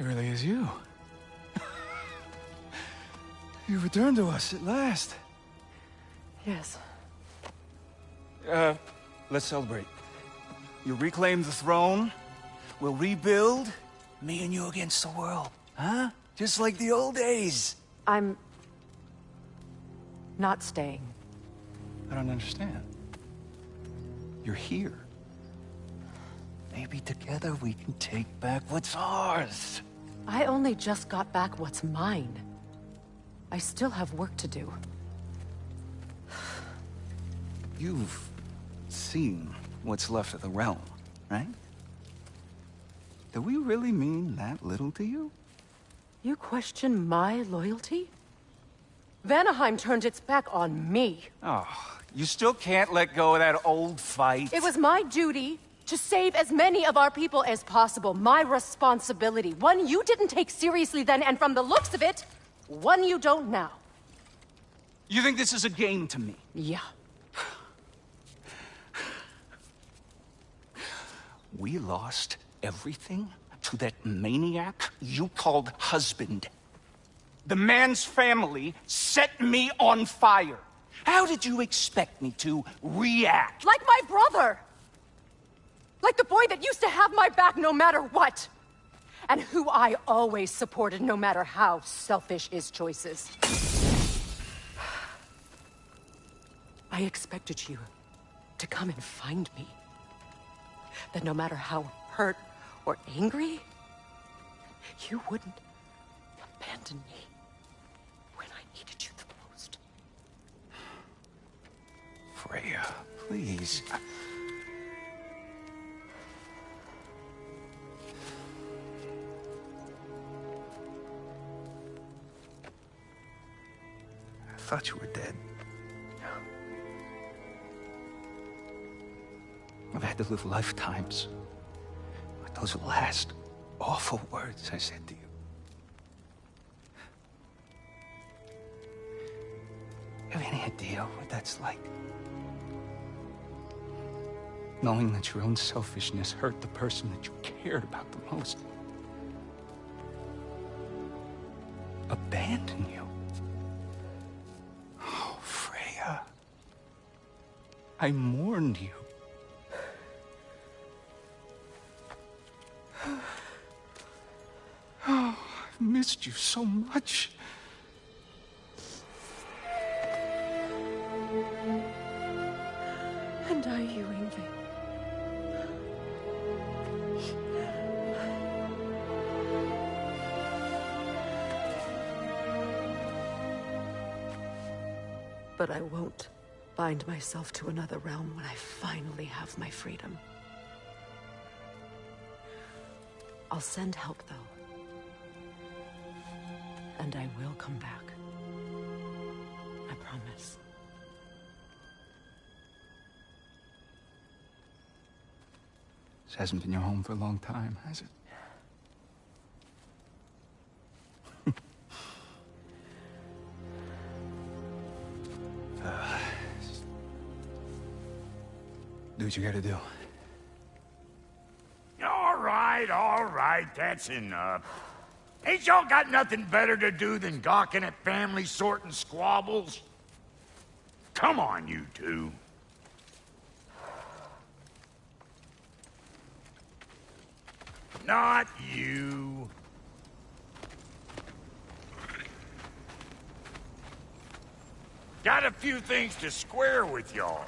really is you. You returned to us at last. Yes. Let's celebrate. You reclaim the throne, we'll rebuild, me and you against the world. Huh? Just like the old days. I'm... not staying. I don't understand. You're here. Maybe together we can take back what's ours. I only just got back what's mine. I still have work to do. You've seen what's left of the realm, right? Do we really mean that little to you? You question my loyalty? Vanaheim turned its back on me. Oh, you still can't let go of that old fight. It was my duty to save as many of our people as possible. My responsibility. One you didn't take seriously then, and from the looks of it, one you don't now. You think this is a game to me? Yeah. We lost everything to that maniac you called husband. The man's family set me on fire. How did you expect me to react? Like my brother! Like the boy that used to have my back no matter what! And who I always supported no matter how selfish his choices. I expected you to come and find me. That no matter how hurt or angry, you wouldn't abandon me when I needed you the most. Freya, please. I thought you were dead. I've had to live lifetimes with those last awful words I said to you. You have any idea what that's like? Knowing that your own selfishness hurt the person that you cared about the most. Abandon you. Oh, Freya. I mourned you. Oh, I've missed you so much. And are you, Ingvi? But I won't bind myself to another realm when I finally have my freedom. I'll send help, though. And I will come back. I promise. This hasn't been your home for a long time, has it? Do what you gotta do. All right, that's enough. Ain't y'all got nothing better to do than gawking at family sorting squabbles? Come on, you two. Not you. Got a few things to square with y'all.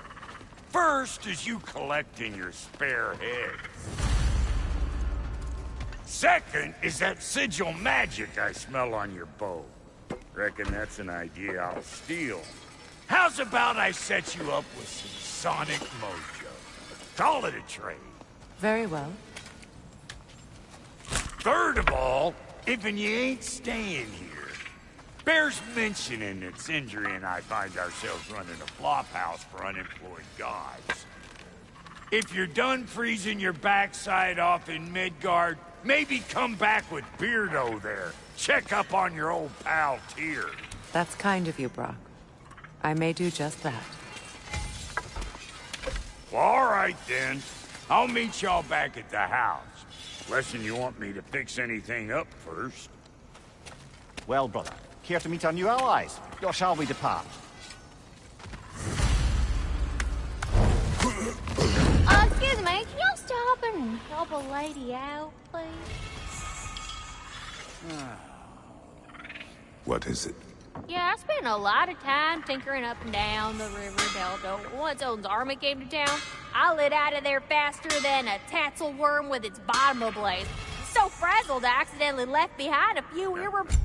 First is you collecting your spare heads. Second is that sigil magic I smell on your bow. Reckon that's an idea I'll steal. How's about I set you up with some sonic mojo? Call it a trade. Very well. Third of all, if you ain't staying here, bears mentioning that Sindri and I find ourselves running a flophouse for unemployed gods. If you're done freezing your backside off in Midgard, maybe come back with Beardo there. Check up on your old pal Tyr. That's kind of you, Brock. I may do just that. Well, all right then. I'll meet y'all back at the house. Unless you want me to fix anything up first. Well, brother, care to meet our new allies? Or shall we depart? Excuse me, can y'all stop and help a lady out, please? What is it? Yeah, I spent a lot of time tinkering up and down the river delta. Once Owen's army came to town, I lit out of there faster than a tassel worm with its bottom ablaze. So frazzled, I accidentally left behind a few irreplaceables.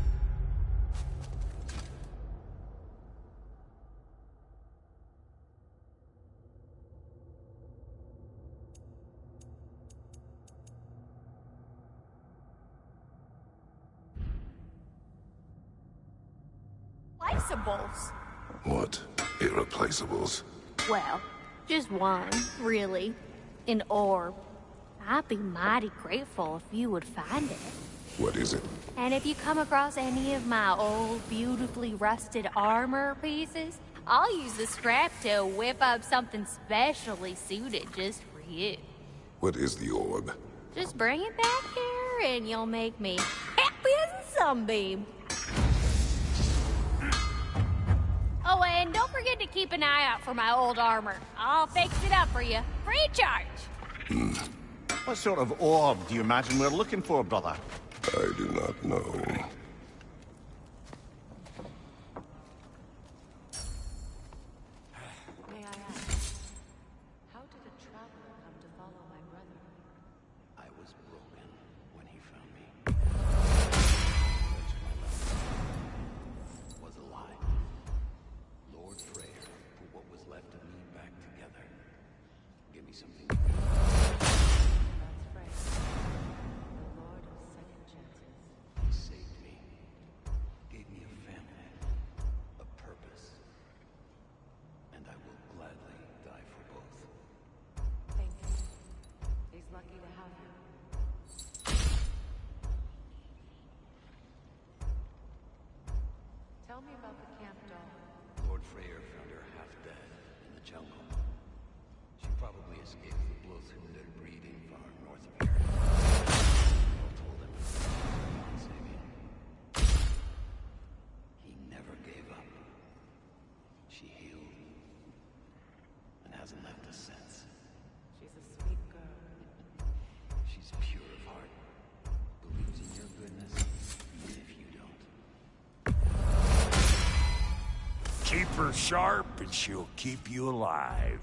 What? Irreplaceables? Well, just one, really. An orb. I'd be mighty grateful if you would find it. What is it? And if you come across any of my old, beautifully rusted armor pieces, I'll use the scrap to whip up something specially suited just for you. What is the orb? Just bring it back here and you'll make me happy as a sunbeam. Oh, and don't forget to keep an eye out for my old armor. I'll fix it up for you, free of charge. What sort of orb do you imagine we're looking for, brother? I do not know. May I ask, how did a traveler come to follow my brother? I was broken when he found me. That's my life was alive. Lord Freyr put what was left of me back together. Give me something. That's Frey, the Lord of Second Chances. He saved me. Gave me a family. A purpose. And I will gladly die for both. Thank you. He's lucky to have you. Tell me about the camp dog. Lord Freyr found her half dead in the jungle. She probably escaped the blood-wounded breeding far north of here. All told him it was beyond saving. He never gave up. She healed and hasn't left us since. She's a sweet girl. She's pure of heart, believes in your goodness, even if you don't. Keep her sharp and she'll keep you alive.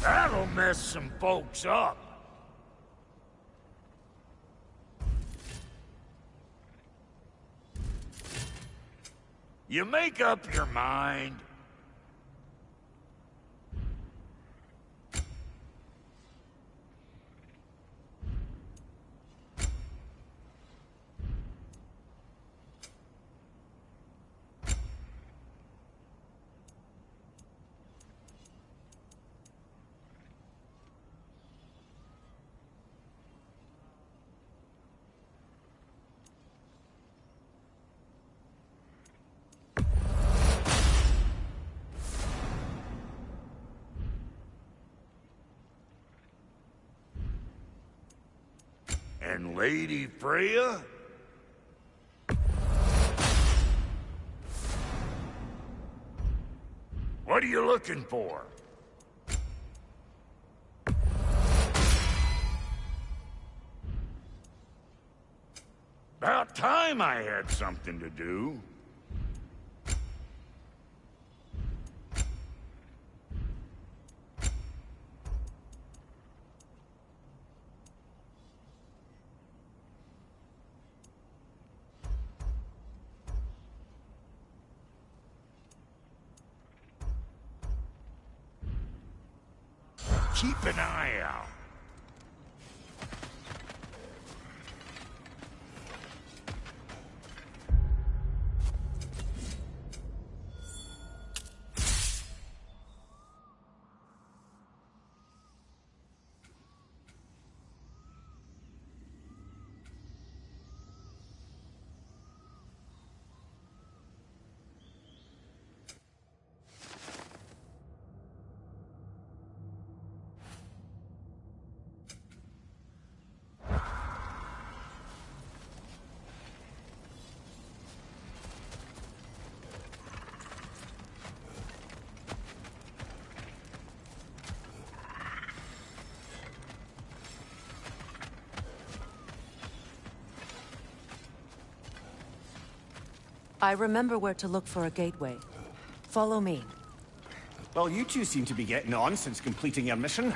That'll mess some folks up. You make up your mind. And Lady Freya? What are you looking for? About time I had something to do. keep an eye out. I remember where to look for a gateway. Follow me. Well, you two seem to be getting on since completing your mission.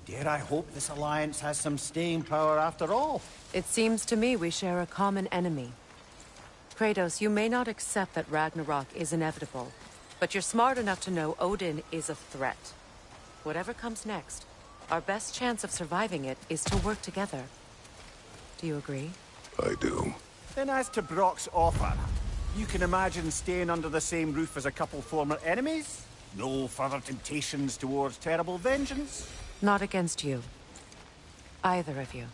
Dare I hope this alliance has some staying power after all? It seems to me we share a common enemy. Kratos, you may not accept that Ragnarok is inevitable, but you're smart enough to know Odin is a threat. Whatever comes next, our best chance of surviving it is to work together. Do you agree? I do. Then as to Brock's offer, you can imagine staying under the same roof as a couple former enemies? No further temptations towards terrible vengeance? Not against you. Either of you.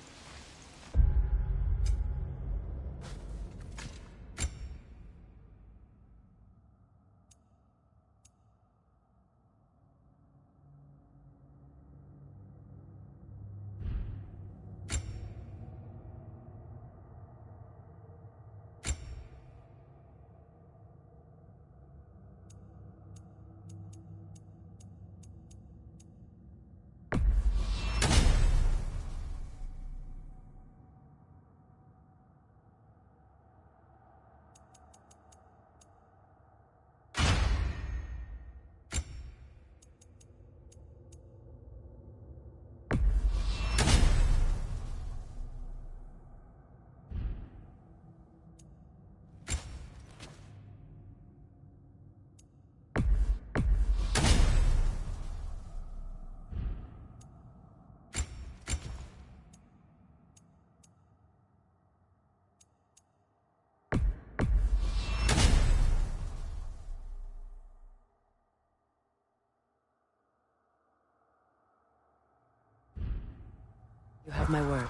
You have my word.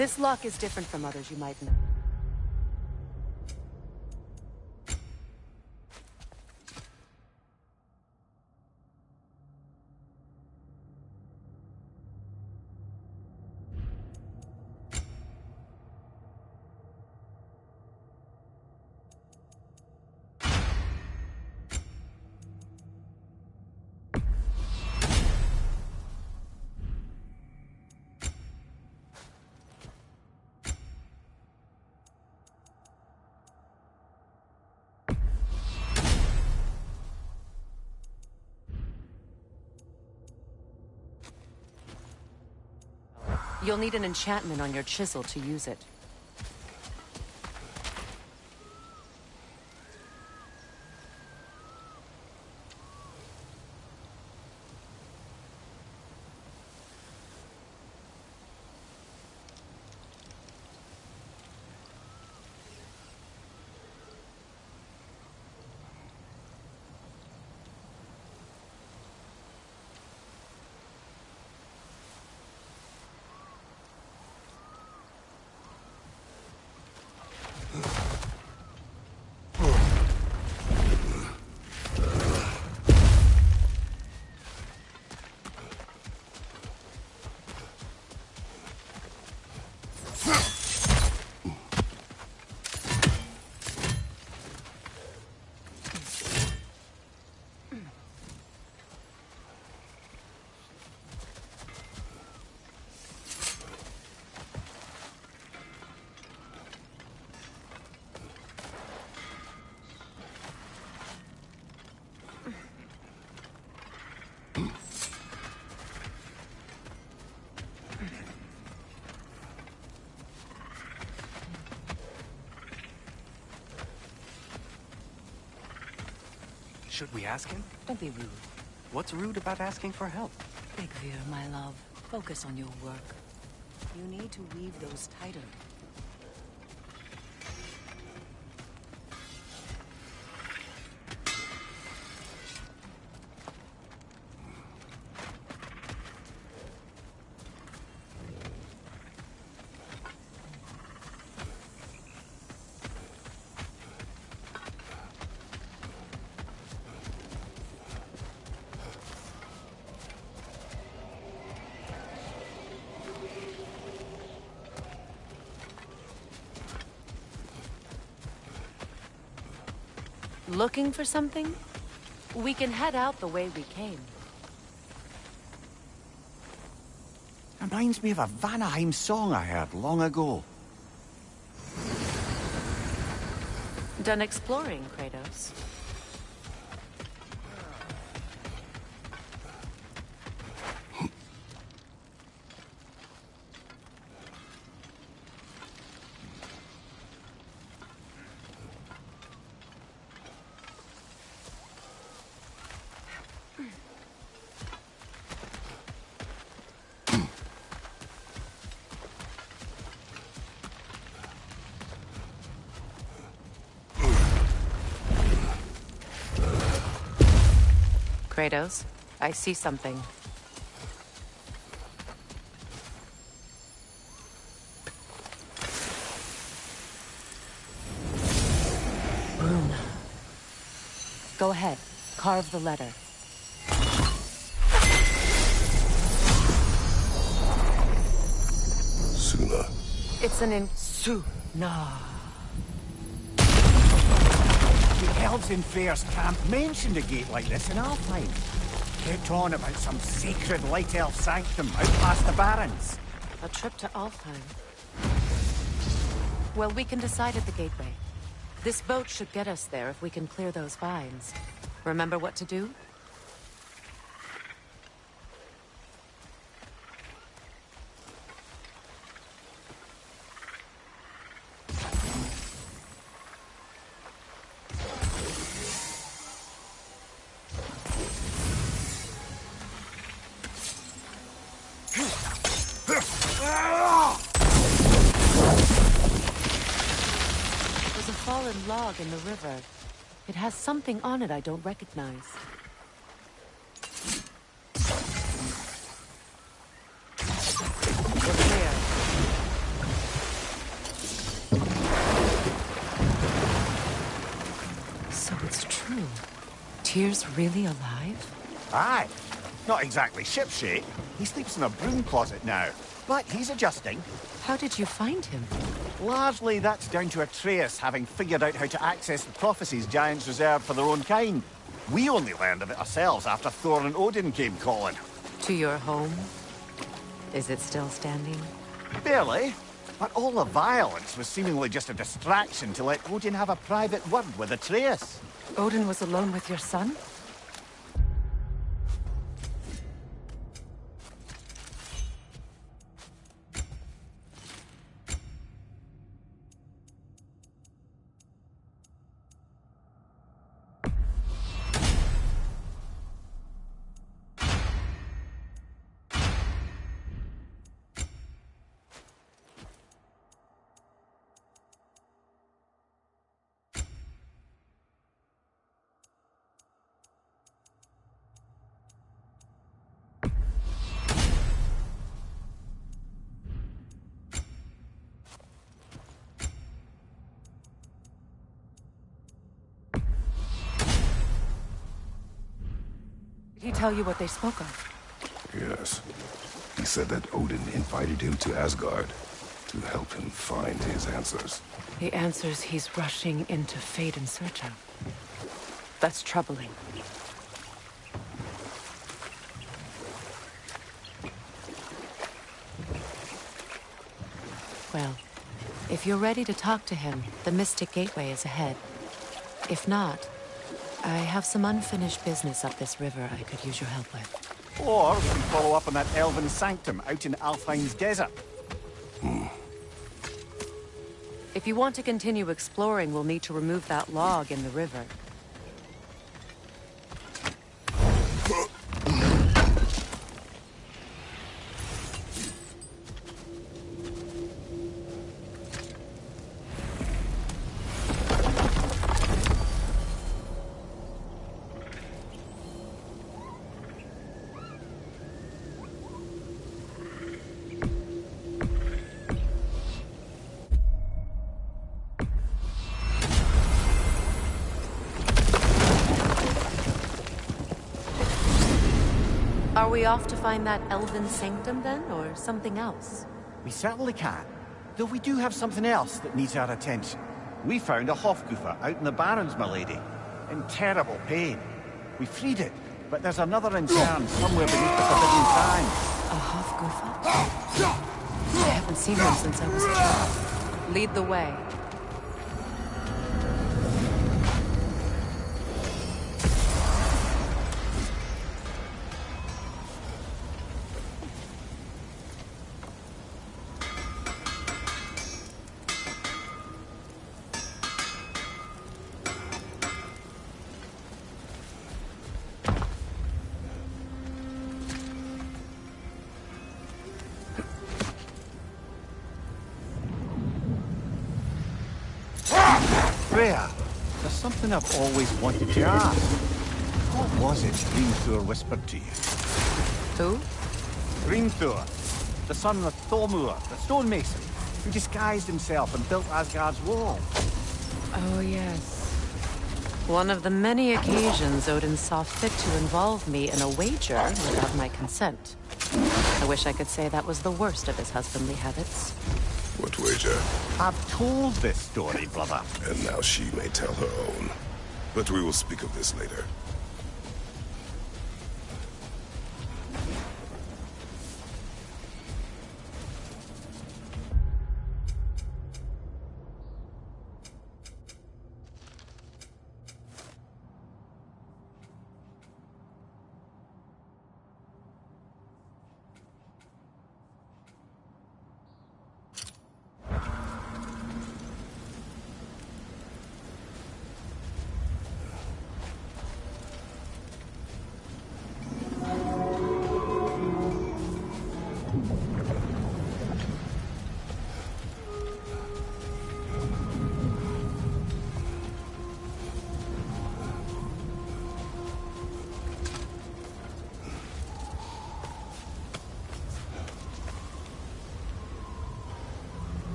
This lock is different from others you might know. You'll need an enchantment on your chisel to use it. Should we ask him? Don't be rude. What's rude about asking for help? Big Veer, my love. Focus on your work. You need to weave those tighter. Looking for something? We can head out the way we came. Reminds me of a Vanaheim song I heard long ago. Done exploring, Kratos. Kratos, I see something. Rune. Go ahead, carve the letter. Suna. It's an Suna. The elves in Fair's camp mentioned a gate like this in Alfheim. Kept on about some sacred light elf sanctum out past the Barrens. A trip to Alfheim. Well, we can decide at the gateway. This boat should get us there if we can clear those vines. Remember what to do? There's a fallen log in the river. It has something on it I don't recognize. We're clear. Tyr's really alive? Aye. Not exactly shipshape. He sleeps in a broom closet now. But he's adjusting. How did you find him? Largely, that's down to Atreus having figured out how to access the prophecies giants reserved for their own kind. We only learned of it ourselves after Thor and Odin came calling. To your home? Is it still standing? Barely. But all the violence was seemingly just a distraction to let Odin have a private word with Atreus. Odin was alone with your son? Did he tell you what they spoke of? Yes. He said that Odin invited him to Asgard to help him find his answers. The answers he's rushing into fate in search of. That's troubling. Well, if you're ready to talk to him, the Mystic Gateway is ahead. If not, I have some unfinished business up this river I could use your help with. Or we can follow up on that elven sanctum out in Alfheim's desert. If you want to continue exploring, we'll need to remove that log in the river. Are we off to find that elven sanctum then, or something else? We certainly can. Though we do have something else that needs our attention. We found a Hofgufa out in the Barrens, my lady. In terrible pain. We freed it, but there's another intern somewhere beneath the Forbidden Sands. A Hofgufa? I haven't seen one since I was a child. Lead the way. Freya, there's something I've always wanted to ask. What was it Grimthor whispered to you? Who? Grimthor, the son of Thormur, the stonemason, who disguised himself and built Asgard's wall. Oh, yes. One of the many occasions Odin saw fit to involve me in a wager without my consent. I wish I could say that was the worst of his husbandly habits. What wager? I've told this story, brother. And now she may tell her own. But we will speak of this later.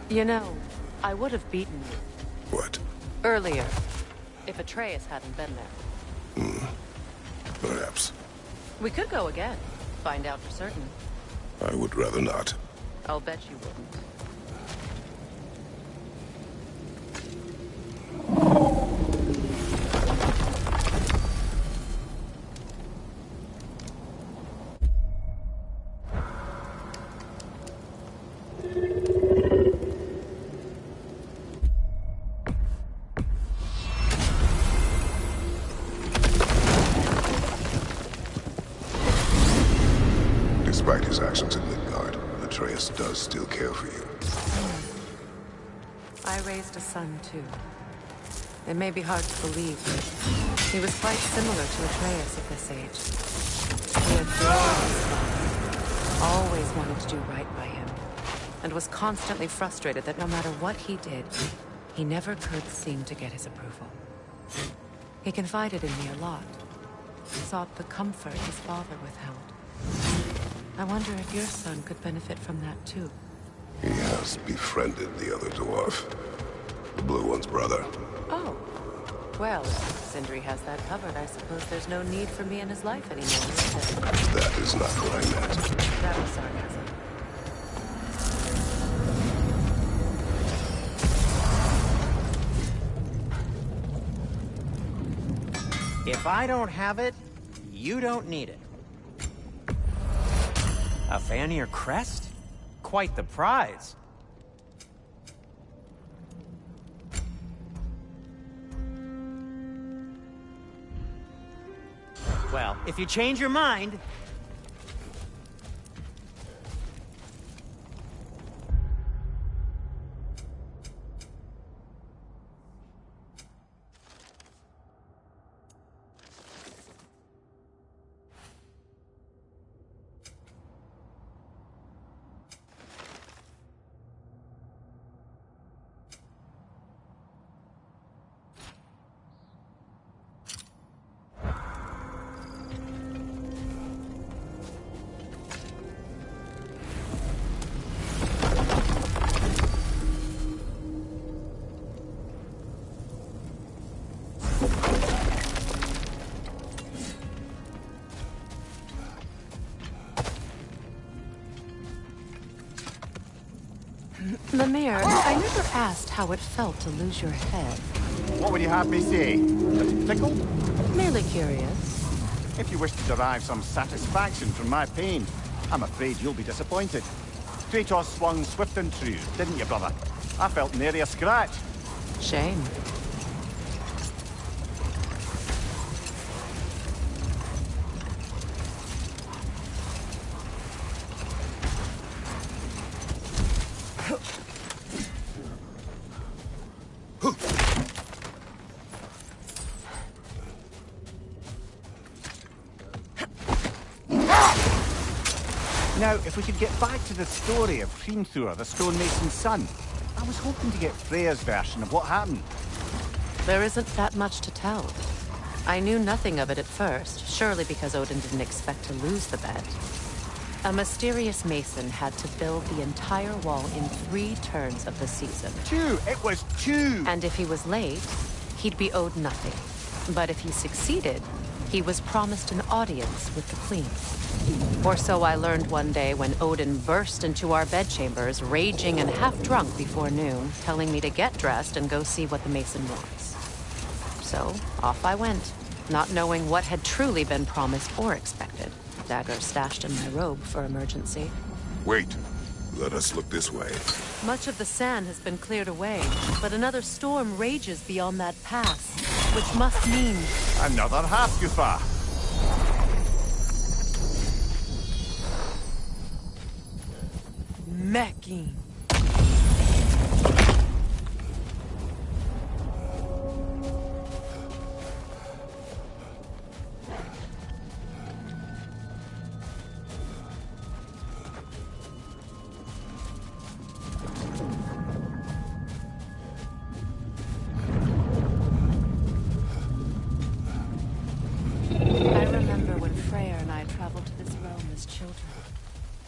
You know, I would have beaten you What? earlier if Atreus hadn't been there. Perhaps. We could go again, find out for certain. I would rather not. I'll bet you wouldn't. Despite his actions in Midgard, Atreus does still care for you. I raised a son, too. It may be hard to believe, but he was quite similar to Atreus at this age. He adored his father, always wanted to do right by him, and was constantly frustrated that no matter what he did, he never could seem to get his approval. He confided in me a lot, sought the comfort his father withheld. I wonder if your son could benefit from that, too. He has befriended the other dwarf. The blue one's brother. Oh. Well, if Sindri has that covered, I suppose there's no need for me in his life anymore, is there? That is not what I meant. That was sarcasm. If I don't have it, you don't need it. A Vanir crest? Quite the prize. Well, if you change your mind... Lemire, I never asked how it felt to lose your head. What would you have me say? Does it tickle? Merely curious. If you wish to derive some satisfaction from my pain, I'm afraid you'll be disappointed. Kratos swung swift and true, didn't you, brother? I felt nary a scratch. Shame. Now, if we could get back to the story of Hrimthur, the stonemason's son. I was hoping to get Freya's version of what happened. There isn't that much to tell. I knew nothing of it at first, surely because Odin didn't expect to lose the bet. A mysterious mason had to build the entire wall in 3 turns of the season. 2! It was 2! And if he was late, he'd be owed nothing. But if he succeeded, he was promised an audience with the queen. Or so I learned one day when Odin burst into our bedchambers, raging and half-drunk before noon, telling me to get dressed and go see what the mason wants. So, off I went, not knowing what had truly been promised or expected. Dagger stashed in my robe for emergency. Wait. Let us look this way. Much of the sand has been cleared away, but another storm rages beyond that pass, which must mean... Another Hafgufa! Mecking.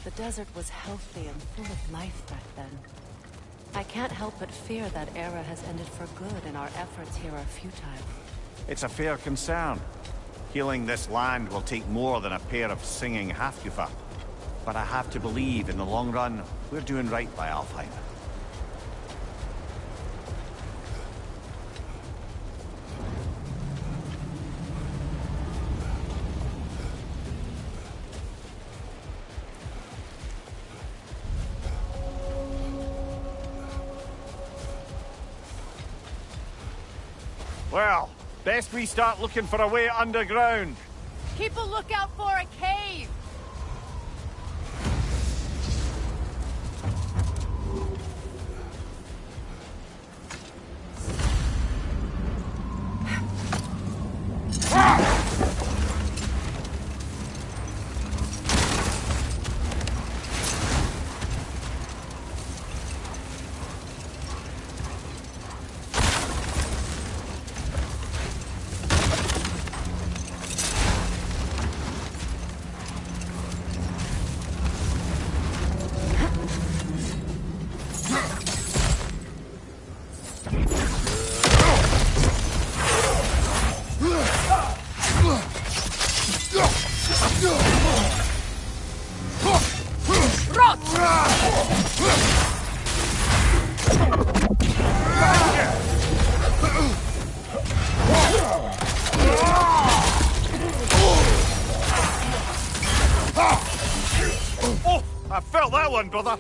The desert was healthy and full of life back then. I can't help but fear that era has ended for good and our efforts here are futile. It's a fair concern. Healing this land will take more than a pair of singing Halfgufa. But I have to believe, in the long run, we're doing right by Alfheim. Well, best we start looking for a way underground. Keep a lookout for a cave! Oh, I felt that one, brother.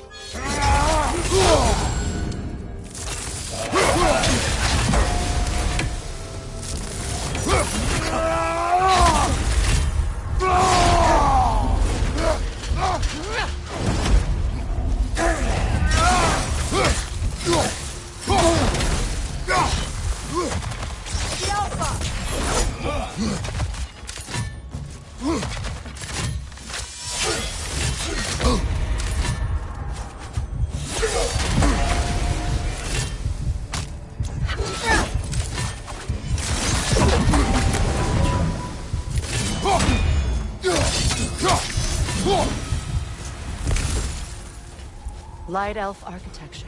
Light elf architecture.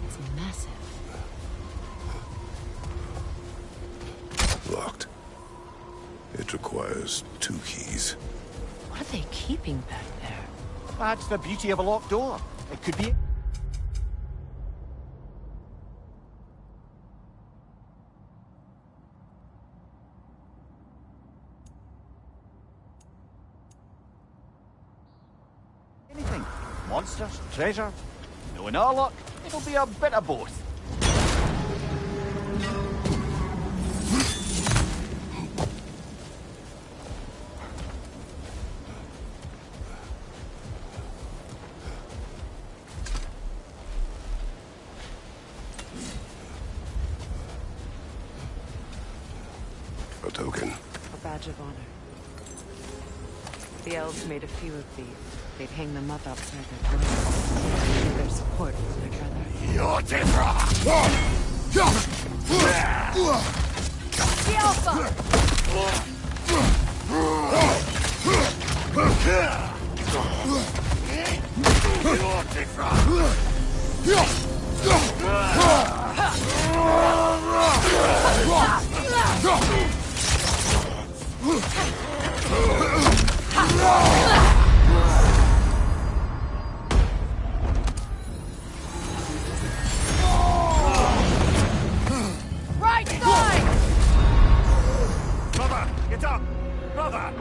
It's massive. Locked. It requires 2 keys. What are they keeping back there? That's the beauty of a locked door. It could be... anything. Monsters, treasure. Knowing our luck, it'll be a bit of both. A token. A badge of honor. The elves made a few of these. They'd hang them up outside their doors. Show their support for their brother. The Alpha! Right side! Brother, get up! Brother!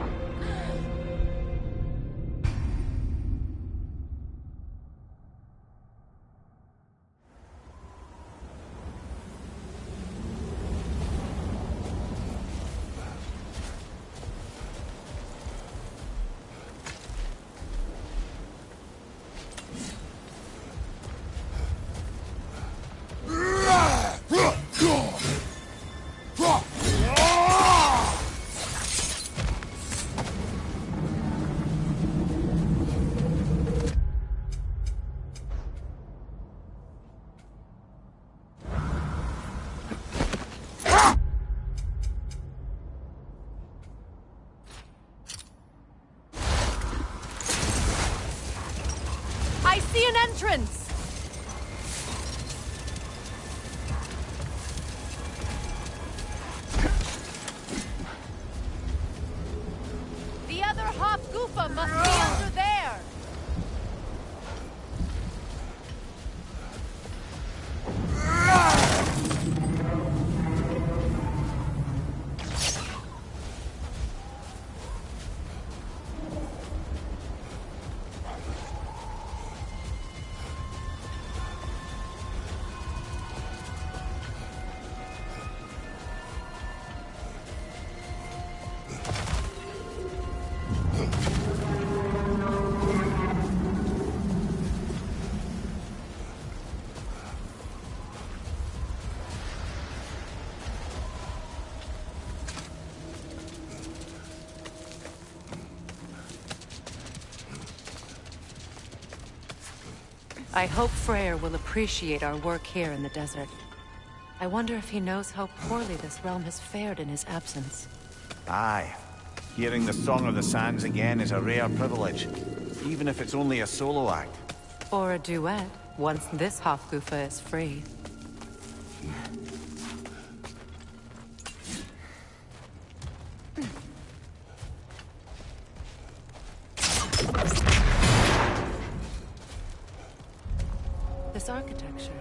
I see an entrance! Hofgufa must be under there! I hope Freyr will appreciate our work here in the desert. I wonder if he knows how poorly this realm has fared in his absence. Aye. Hearing the Song of the Sands again is a rare privilege, even if it's only a solo act. Or a duet, once this Hofgufa is free. This architecture.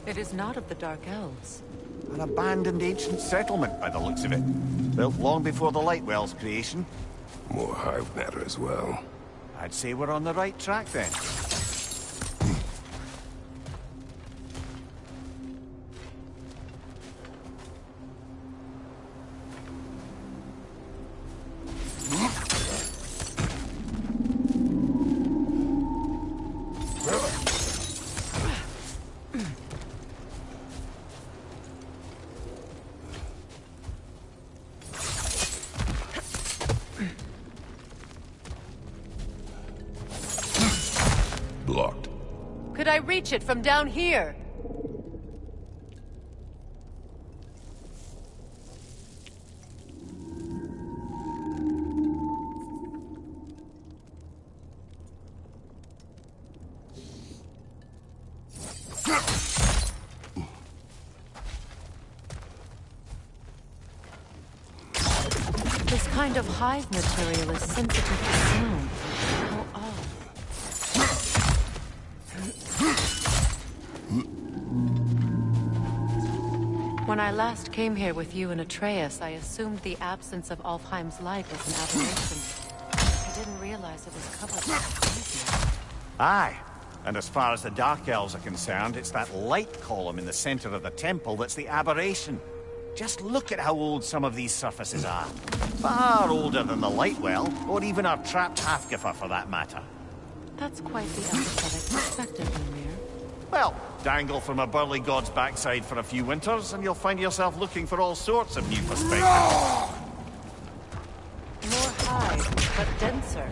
It is not of the Dark Elves. An abandoned ancient settlement, by the looks of it. Built long before the Lightwell's creation. More hive matter as well. I'd say we're on the right track then. Blocked. Could I reach it from down here? This kind of hive material is sensitive to sound. How odd. When I last came here with you and Atreus, I assumed the absence of Alfheim's light was an aberration. I didn't realize it was covered by darkness. Aye. And as far as the Dark Elves are concerned, it's that light column in the center of the temple that's the aberration. Just look at how old some of these surfaces are. Far older than the Lightwell, or even our trapped Hofgufa for that matter. That's quite the empathetic perspective, Ymir. Well, dangle from a burly god's backside for a few winters, and you'll find yourself looking for all sorts of new perspectives. More hive, but denser.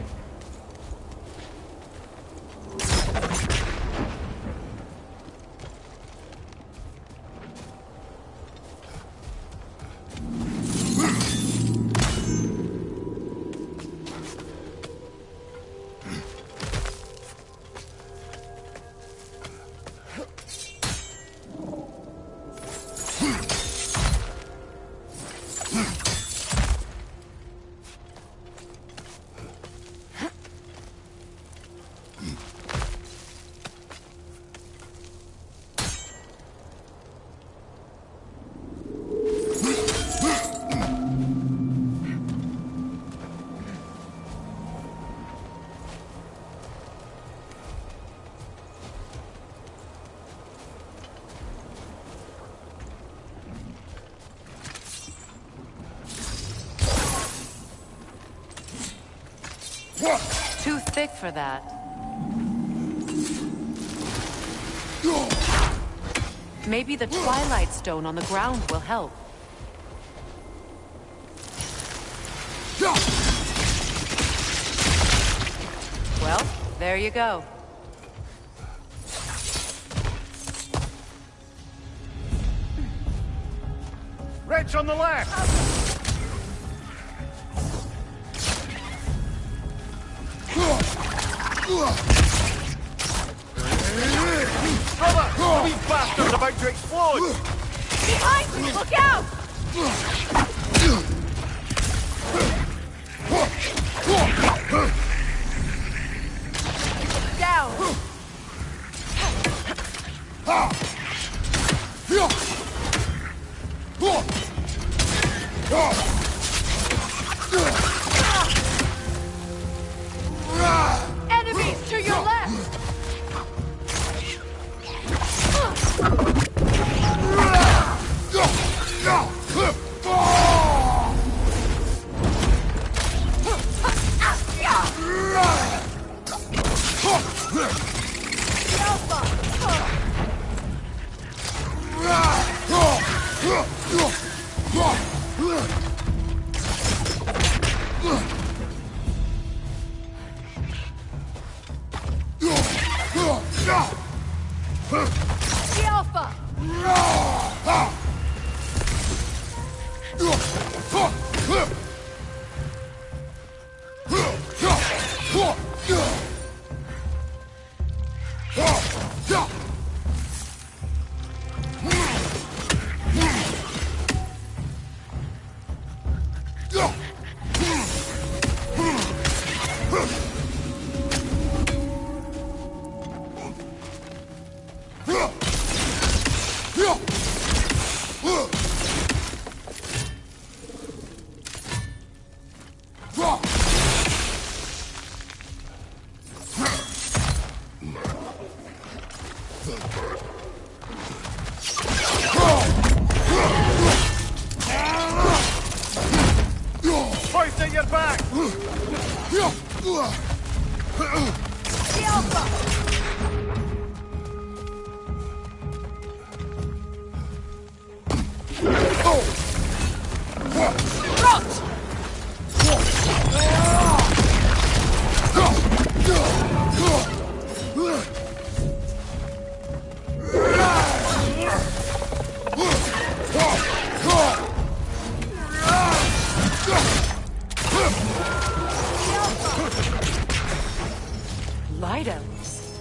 Too thick for that. Maybe the Twilight Stone on the ground will help. Well, there you go. Wretch on the left! Cover! The wee bastard's about to explode! Behind me! Look out! Enemies to your left! The Alpha! Hoisting your back! The Alpha! Light elves.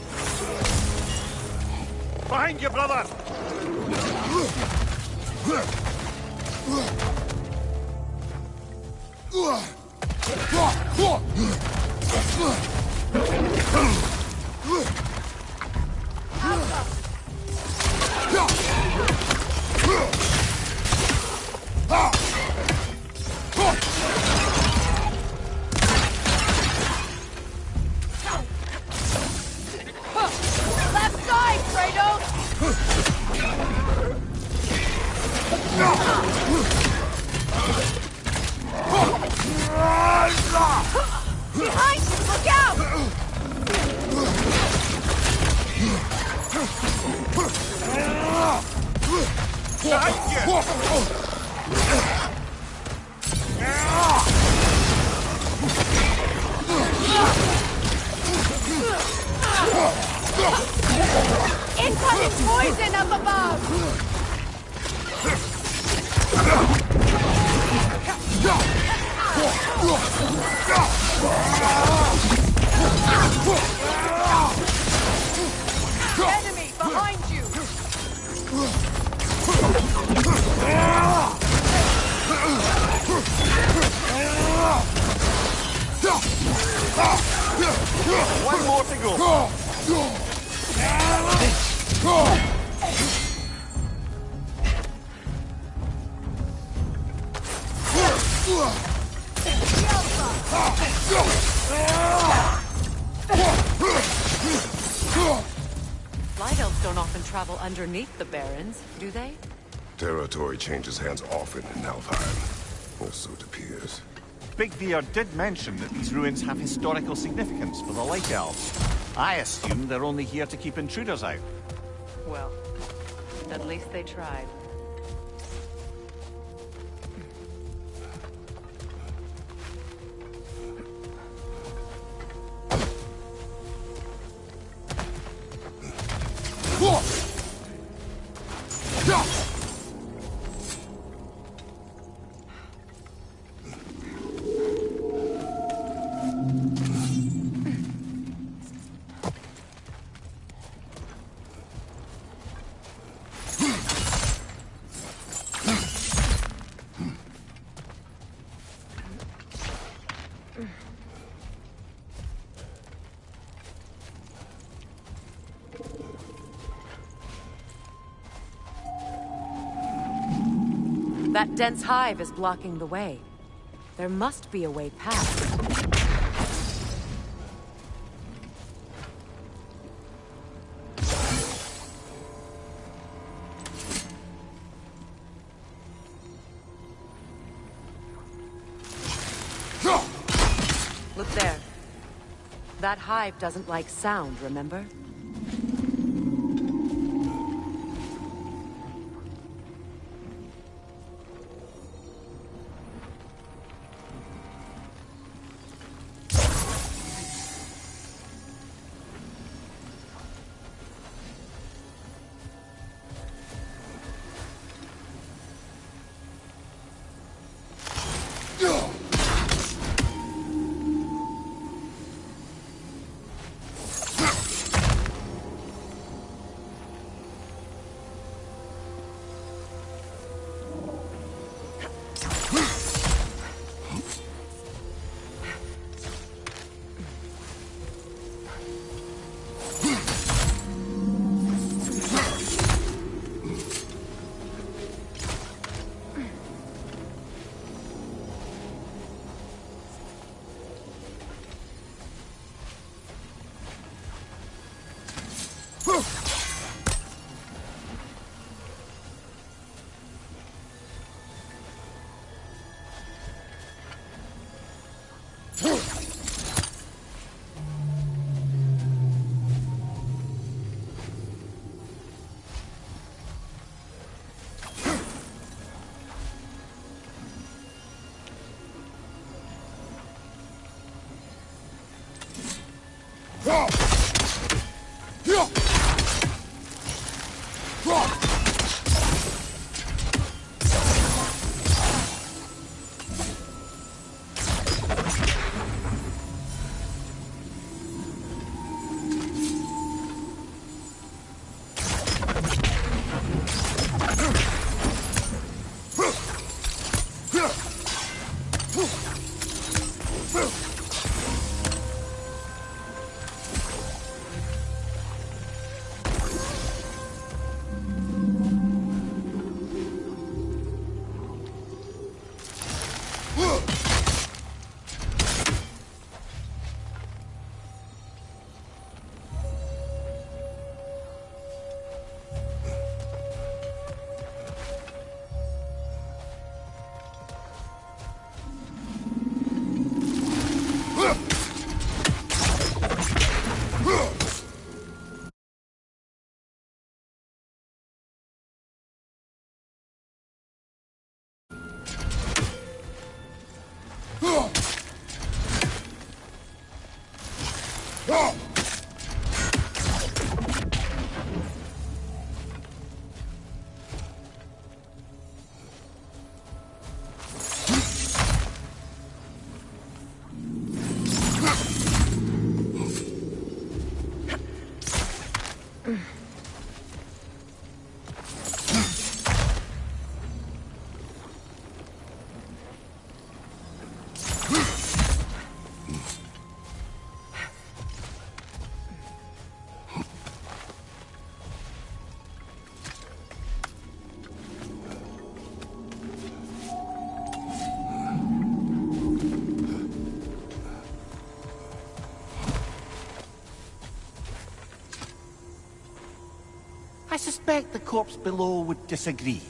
Behind you, brother! Left side, Kratos! Behind you! Look out! Incoming poison up above! Enemy behind you! One more to go! Light elves don't often travel underneath the barrens, do they? Territory changes hands often in Alfheim. Or so it appears. Big Beard did mention that these ruins have historical significance for the Light Elves. I assume they're only here to keep intruders out. Well, at least they tried. That dense hive is blocking the way. There must be a way past. Look there. That hive doesn't like sound, remember? I suspect the corpse below would disagree.